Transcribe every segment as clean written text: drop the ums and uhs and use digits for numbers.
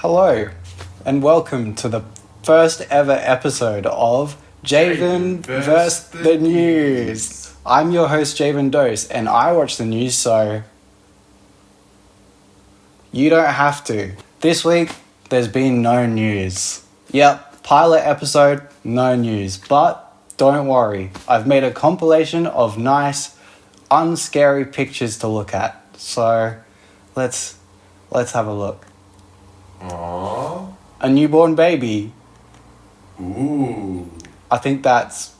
Hello, and welcome to the first ever episode of Jayvin vs. the News. I'm your host, Jayvin Dose, and I watch the news, so you don't have to. This week, there's been no news. Yep, pilot episode, no news. But don't worry, I've made a compilation of nice, unscary pictures to look at. So let's have a look. Aww. A newborn baby. Ooh. I think that's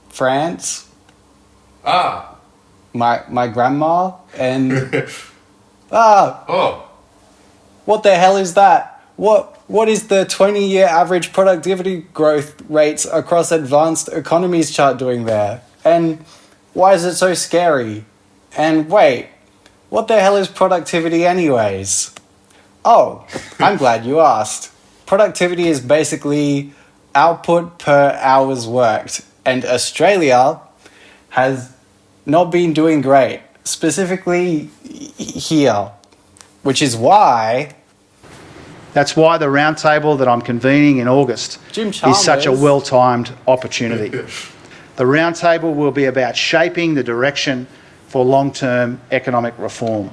France. Ah. My grandma and Oh. What the hell is that? What is the 20-year average productivity growth rates across advanced economies chart doing there? And why is it so scary? And wait, what the hell is productivity anyways? Oh, I'm glad you asked. Productivity is basically output per hours worked, and Australia has not been doing great, specifically here, which is why... That's why the roundtable that I'm convening in August Jim Chalmers is such a well-timed opportunity. The roundtable will be about shaping the direction for long-term economic reform,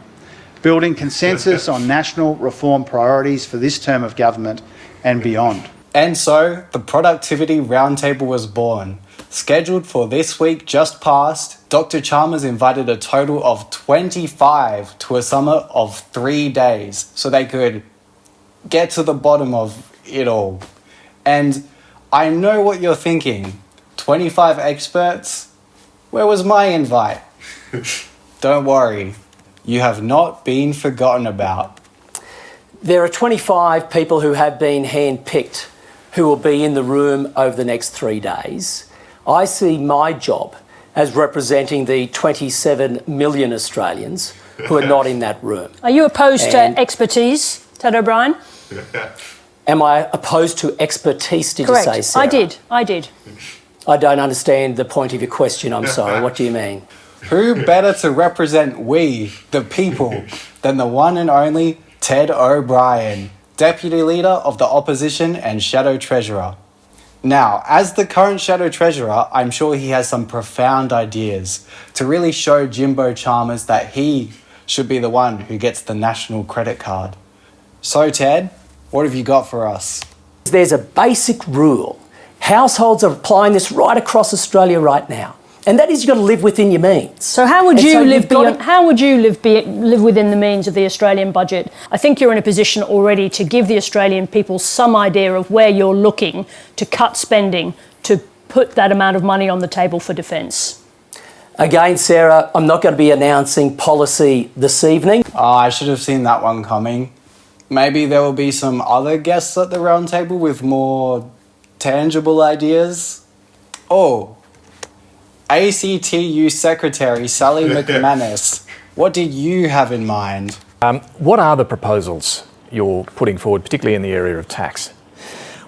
building consensus on national reform priorities for this term of government and beyond. And so, the Productivity Roundtable was born. Scheduled for this week just past, Dr. Chalmers invited a total of 25 to a summit of 3 days so they could get to the bottom of it all. And I know what you're thinking. 25 experts? Where was my invite? Don't worry. You have not been forgotten about. There are 25 people who have been handpicked who will be in the room over the next 3 days. I see my job as representing the 27 million Australians who are not in that room. Are you opposed to expertise, Ted O'Brien? Am I opposed to expertise, did Correct. you say, Sarah? I did. I don't understand the point of your question, I'm sorry. What do you mean? Who better to represent we, the people, than the one and only Ted O'Brien, Deputy Leader of the Opposition and Shadow Treasurer. Now, as the current Shadow Treasurer, I'm sure he has some profound ideas to really show Jimbo Chalmers that he should be the one who gets the national credit card. So, Ted, what have you got for us? There's a basic rule. Households are applying this right across Australia right now. And that is you've got to live within your means. So how would you live within the means of the Australian budget? I think you're in a position already to give the Australian people some idea of where you're looking to cut spending, to put that amount of money on the table for defence. Again, Sarah, I'm not going to be announcing policy this evening. I should have seen that one coming. Maybe there will be some other guests at the roundtable with more tangible ideas. Oh, ACTU Secretary Sally McManus, what did you have in mind? What are the proposals you're putting forward, particularly in the area of tax?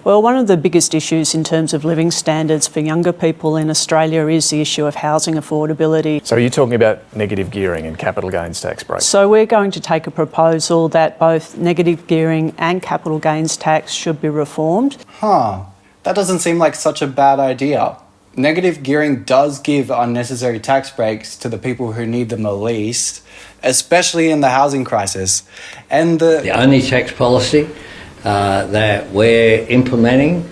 Well, one of the biggest issues in terms of living standards for younger people in Australia is the issue of housing affordability. So are you talking about negative gearing and capital gains tax breaks? So we're going to take a proposal that both negative gearing and capital gains tax should be reformed. That doesn't seem like such a bad idea. Negative gearing does give unnecessary tax breaks to the people who need them the least, especially in the housing crisis. And the only tax policy that we're implementing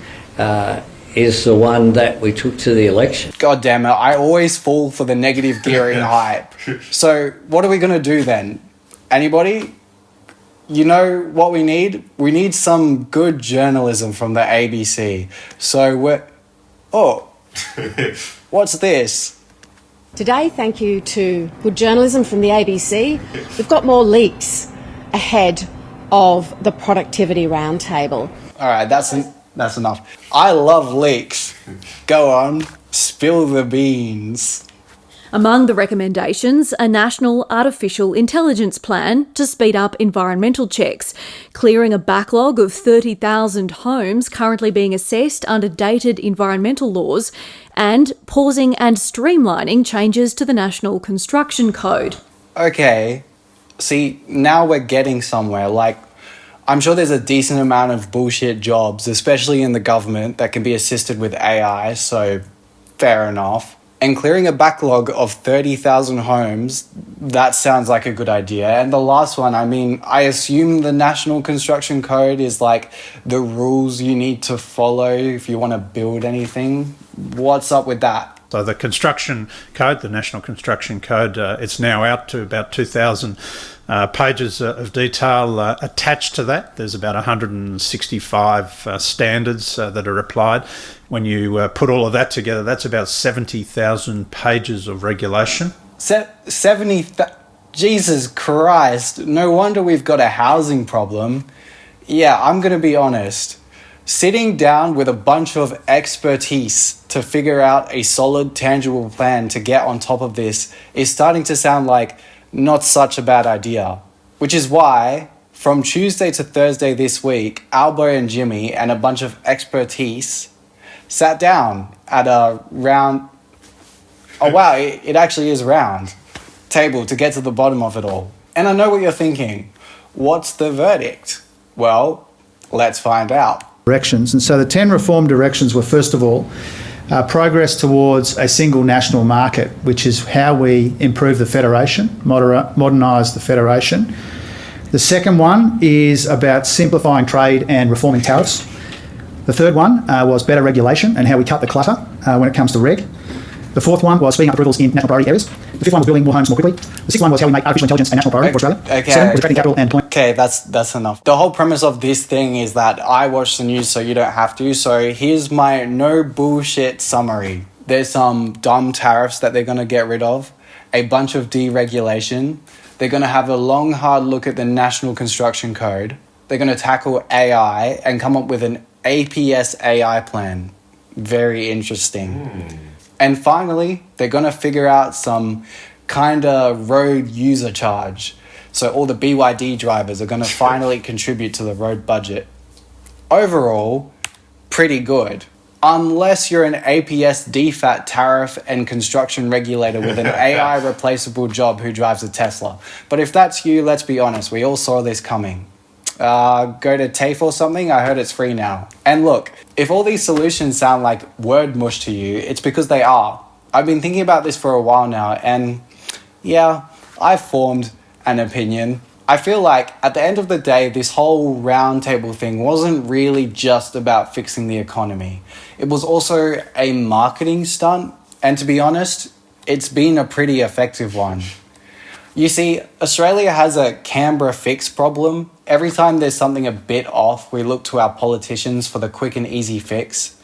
is the one that we took to the election. God damn it, I always fall for the negative gearing hype. So what are we going to do then? Anybody? You know what we need? We need some good journalism from the ABC. So what's this? Today, thank you to good journalism from the ABC, we've got more leaks ahead of the Productivity Roundtable. All right, that's enough. I love leaks. Go on, spill the beans. Among the recommendations, a national artificial intelligence plan to speed up environmental checks, clearing a backlog of 30,000 homes currently being assessed under dated environmental laws, and pausing and streamlining changes to the National Construction Code. Okay, see, now we're getting somewhere. Like, I'm sure there's a decent amount of bullshit jobs, especially in the government, that can be assisted with AI, so fair enough. And clearing a backlog of 30,000 homes, that sounds like a good idea. And the last one, I mean, I assume the National Construction Code is like the rules you need to follow if you want to build anything. What's up with that? So the construction code, the National Construction Code, it's now out to about 2,000 pages of detail attached to that. There's about 165 standards that are applied. When you put all of that together, that's about 70,000 pages of regulation. 70, Jesus Christ, no wonder we've got a housing problem. Yeah, I'm going to be honest. Sitting down with a bunch of expertise to figure out a solid, tangible plan to get on top of this is starting to sound like not such a bad idea. Which is why, from Tuesday to Thursday this week, Albo and Jimmy and a bunch of expertise sat down at a round... Oh wow, it actually is round. Table to get to the bottom of it all. And I know what you're thinking. What's the verdict? Well, let's find out. Directions. And so the 10 reform directions were, first of all, progress towards a single national market, which is how we improve the federation, modernise the federation. The second one is about simplifying trade and reforming tariffs. The third one was better regulation and how we cut the clutter when it comes to reg. The fourth one was speeding up approvals in national priority areas. The fifth one was building more homes more quickly. The sixth one was how we make artificial intelligence a national priority for Australia. Okay. Seven was attracting capital and employment. Okay, that's enough. The whole premise of this thing is that I watch the news so you don't have to. So here's my no bullshit summary. There's some dumb tariffs that they're going to get rid of, a bunch of deregulation. They're going to have a long, hard look at the National Construction Code. They're going to tackle AI and come up with an APS AI plan. Very interesting. And finally, they're going to figure out some kind of road user charge. So all the BYD drivers are going to finally contribute to the road budget. Overall, pretty good. Unless you're an APS DFAT tariff and construction regulator with an AI replaceable job who drives a Tesla. But if that's you, let's be honest, we all saw this coming. Go to TAFE or something, I heard it's free now. And look, if all these solutions sound like word mush to you, it's because they are. I've been thinking about this for a while now, and yeah, I've formed an opinion. I feel like at the end of the day, this whole roundtable thing wasn't really just about fixing the economy. It was also a marketing stunt, and to be honest, it's been a pretty effective one. You see, Australia has a Canberra fix problem. Every time there's something a bit off, we look to our politicians for the quick and easy fix.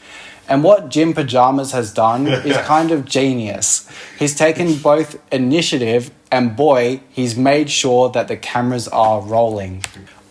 And what Jim Pajamas has done is kind of genius. He's taken both initiative and boy, he's made sure that the cameras are rolling.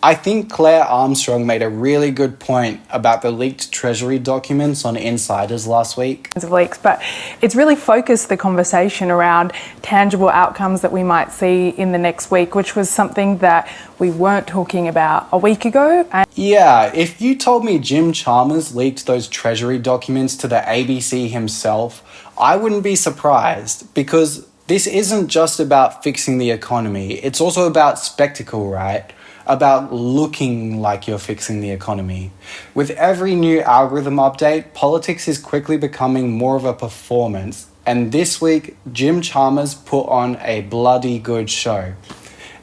I think Claire Armstrong made a really good point about the leaked Treasury documents on Insiders last week. Of leaks, but it's really focused the conversation around tangible outcomes that we might see in the next week, which was something that we weren't talking about a week ago. Yeah, if you told me Jim Chalmers leaked those Treasury documents to the ABC himself, I wouldn't be surprised, because this isn't just about fixing the economy, it's also about spectacle, right? About looking like you're fixing the economy. With every new algorithm update, politics is quickly becoming more of a performance, and this week, Jim Chalmers put on a bloody good show.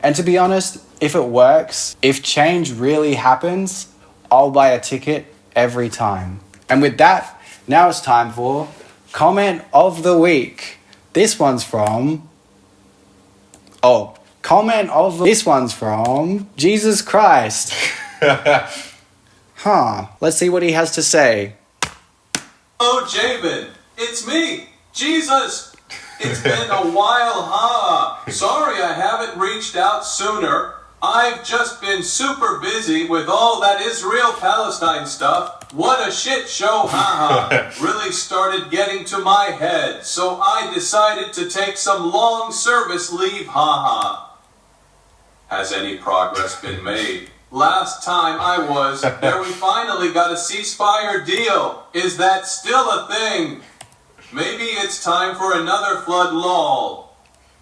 And to be honest, if it works, if change really happens, I'll buy a ticket every time. And with that, now it's time for Comment of the Week. This one's from... This one's from Jesus Christ. Let's see what he has to say. Oh, Jayvin, it's me, Jesus. It's been a while, Sorry I haven't reached out sooner. I've just been super busy with all that Israel-Palestine stuff. What a shit show, Really started getting to my head, so I decided to take some long service leave, Has any progress been made? Last time I was there, we finally got a ceasefire deal. Is that still a thing? Maybe it's time for another flood lol.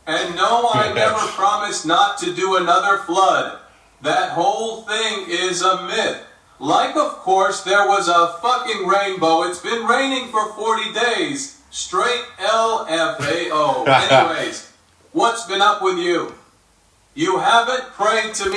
And no, I never promised not to do another flood. That whole thing is a myth. Like, of course, there was a fucking rainbow. It's been raining for 40 days. Straight LFAO. Anyways, what's been up with you? You haven't prayed to me.